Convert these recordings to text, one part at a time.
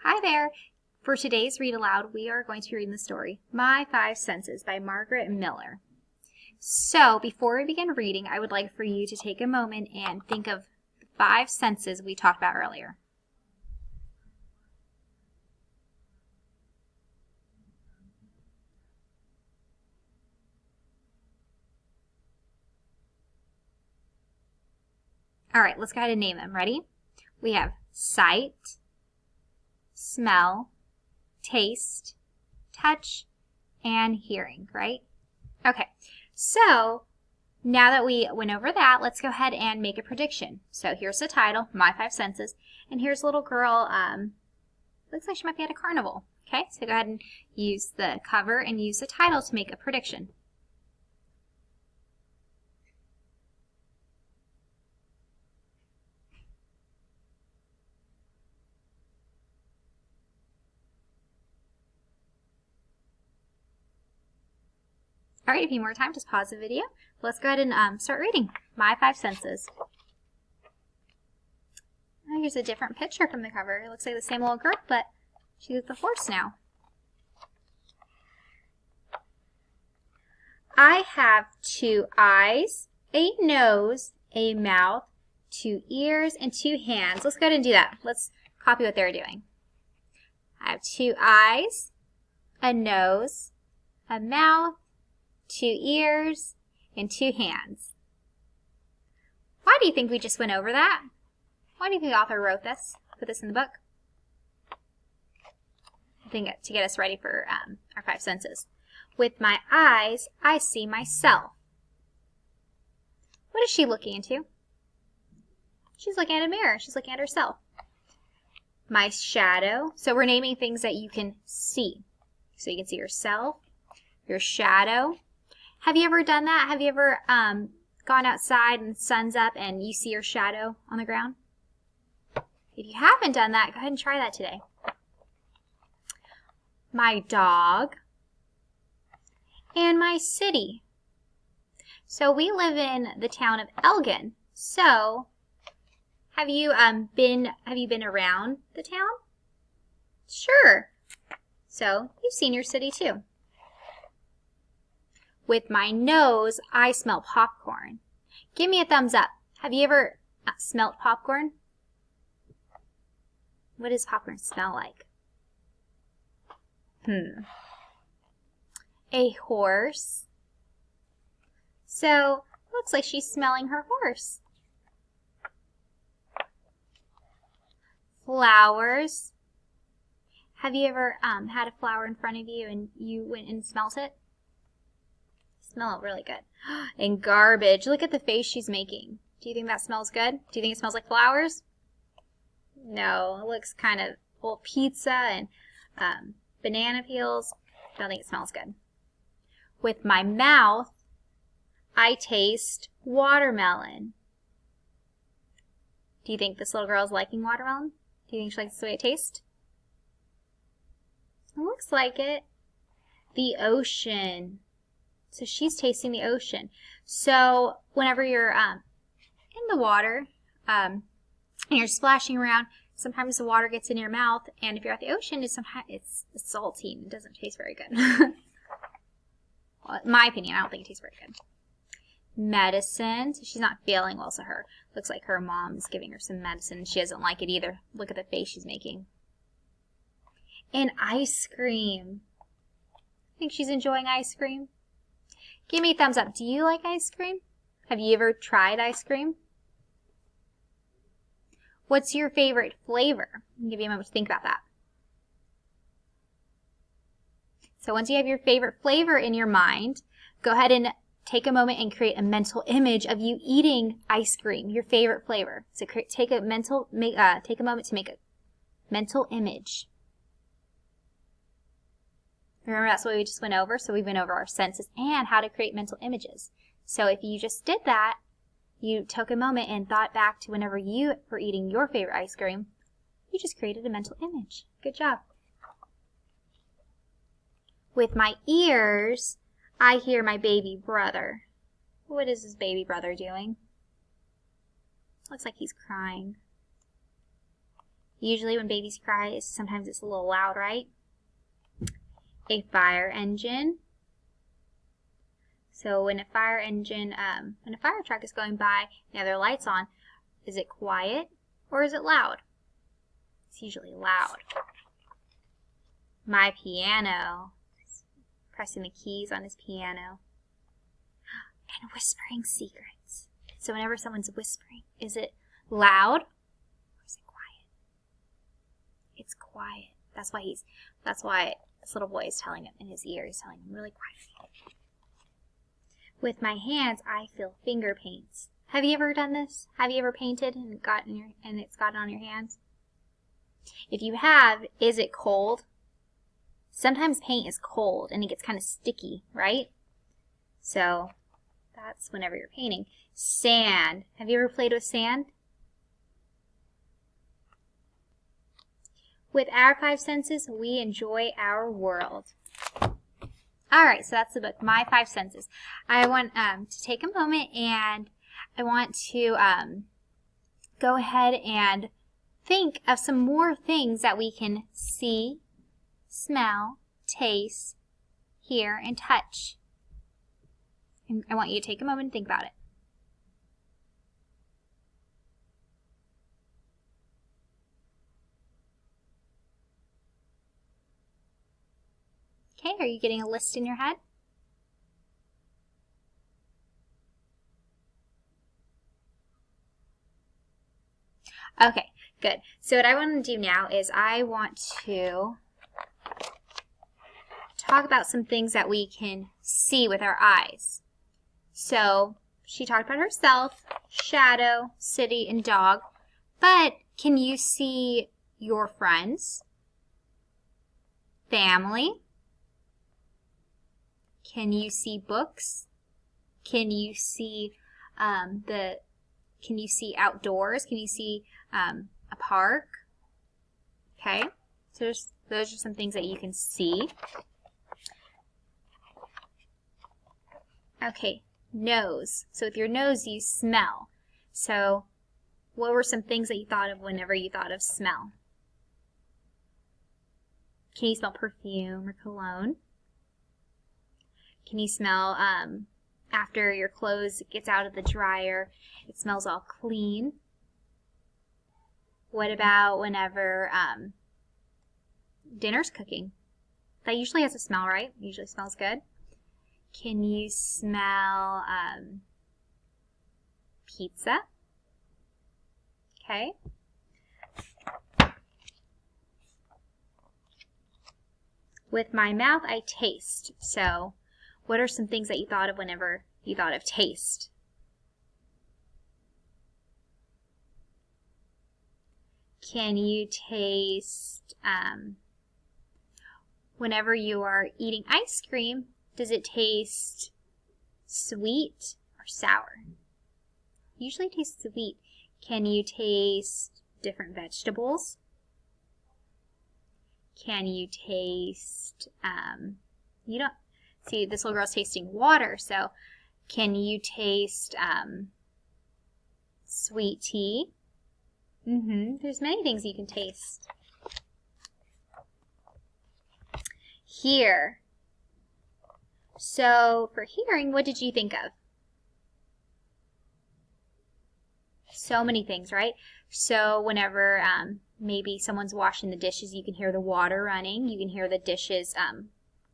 Hi there. For today's read aloud, we are going to be reading the story My Five Senses by Margaret Miller. So, before we begin reading, I would like for you to take a moment and think of the 5 senses we talked about earlier. All right, let's go ahead and name them. Ready? We have sight, smell, taste, touch, and hearing, right? Okay, so now that we went over that, let's go ahead and make a prediction. So here's the title, My Five Senses, and here's a little girl, looks like she might be at a carnival. Okay, so go ahead and use the cover and use the title to make a prediction. All right, if you need more time, just pause the video. Let's go ahead and start reading My Five Senses. Oh, here's a different picture from the cover. It looks like the same little girl, but she's with the horse now. I have 2 eyes, a nose, a mouth, 2 ears, and 2 hands. Let's go ahead and do that. Let's copy what they're doing. I have 2 eyes, a nose, a mouth, 2 ears, and 2 hands. Why do you think we just went over that? Why do you think the author wrote this, put this in the book? I think to get us ready for our 5 senses. With my eyes, I see myself. What is she looking into? She's looking at a mirror. She's looking at herself. My shadow. So we're naming things that you can see. So you can see yourself, your shadow. Have you ever done that? Have you ever gone outside and the sun's up and you see your shadow on the ground? If you haven't done that, go ahead and try that today. My dog and my city. So we live in the town of Elgin. So have you been around the town? Sure. So you've seen your city too. With my nose, I smell popcorn. Give me a thumbs up. Have you ever smelt popcorn? What does popcorn smell like? A horse. So, looks like she's smelling her horse. Flowers. Have you ever had a flower in front of you and you went and smelt it? Smell it really good. And garbage. Look at the face she's making. Do you think that smells good? Do you think it smells like flowers? No, it looks kind of old pizza and banana peels. I don't think it smells good. With my mouth, I taste watermelon. Do you think this little girl is liking watermelon? Do you think she likes the way it tastes? It looks like it. The ocean. So she's tasting the ocean. So whenever you're in the water and you're splashing around, sometimes the water gets in your mouth, and if you're at the ocean, it's salty and it doesn't taste very good. Well, in my opinion, I don't think it tastes very good. Medicine. So she's not feeling well, so looks like her mom is giving her some medicine. She doesn't like it either. Look at the face she's making. And ice cream. I think she's enjoying ice cream. Give me a thumbs up. Do you like ice cream? Have you ever tried ice cream? What's your favorite flavor? I'll give you a moment to think about that. So once you have your favorite flavor in your mind, go ahead and take a moment and create a mental image of you eating ice cream, your favorite flavor. So take a moment to make a mental image. Remember, that's what we just went over. So we went over our senses and how to create mental images. So if you just did that, you took a moment and thought back to whenever you were eating your favorite ice cream, you just created a mental image. Good job. With my ears, I hear my baby brother. What is his baby brother doing? Looks like he's crying. Usually when babies cry, sometimes it's a little loud, right? A fire engine. So when a fire engine, when a fire truck is going by, they have their lights on, is it quiet or is it loud? It's usually loud. My piano. Pressing the keys on his piano. And whispering secrets. So whenever someone's whispering, is it loud or is it quiet? It's quiet. That's why this little boy is telling him in his ear. He's telling him really quietly. With my hands, I feel finger paints. Have you ever done this? Have you ever painted and it's gotten on your hands? If you have, is it cold? Sometimes paint is cold and it gets kind of sticky, right? So that's whenever you're painting. Sand. Have you ever played with sand? With our 5 senses, we enjoy our world. Alright, so that's the book, My 5 Senses. I want to take a moment and I want to go ahead and think of some more things that we can see, smell, taste, hear, and touch. And I want you to take a moment and think about it. Okay, are you getting a list in your head? Okay, good. So what I want to do now is I want to talk about some things that we can see with our eyes. So she talked about herself, shadow, city, and dog. But can you see your friends, family? Can you see books? Can you see Can you see outdoors? Can you see a park? Okay, so those are some things that you can see. Okay, nose. So with your nose, you smell. So what were some things that you thought of whenever you thought of smell? Can you smell perfume or cologne? Can you smell after your clothes gets out of the dryer, it smells all clean? What about whenever dinner's cooking? That usually has a smell, right? It usually smells good. Can you smell pizza? Okay. With my mouth, I taste. So what are some things that you thought of whenever you thought of taste? Can you taste, whenever you are eating ice cream, does it taste sweet or sour? Usually it tastes sweet. Can you taste different vegetables? Can you taste, you don't, see this little girl's tasting water, so can you taste sweet tea? There's many things you can taste. Hear. So for hearing, what did you think of? So many things, right? So whenever maybe someone's washing the dishes, you can hear the water running. You can hear the dishes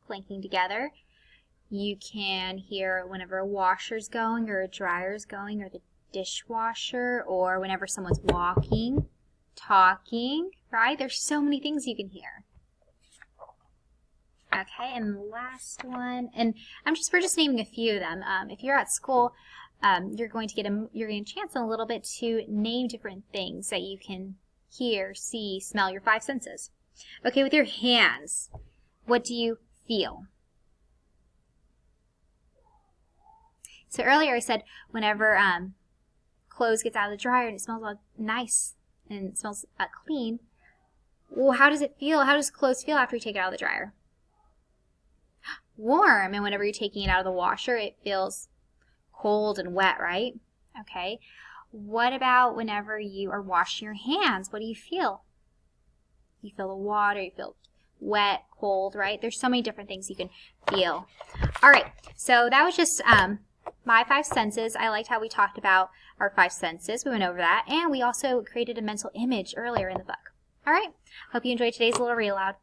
clanking together. You can hear whenever a washer's going or a dryer's going or the dishwasher, or whenever someone's walking, talking, right? There's so many things you can hear. Okay, and the last one, and we're just naming a few of them. If you're at school, you're going to get a chance in a little bit to name different things that you can hear, see, smell, your 5 senses. Okay, with your hands, what do you feel? So earlier I said whenever clothes gets out of the dryer and it smells all nice and it smells clean, well, how does it feel? How does clothes feel after you take it out of the dryer? Warm. And whenever you're taking it out of the washer, it feels cold and wet, right? Okay. What about whenever you are washing your hands? What do you feel? You feel the water, you feel wet, cold, right? There's so many different things you can feel. All right, so that was just my 5 senses. I liked how we talked about our 5 senses. We went over that, and we also created a mental image earlier in the book. All right, hope you enjoyed today's little read aloud.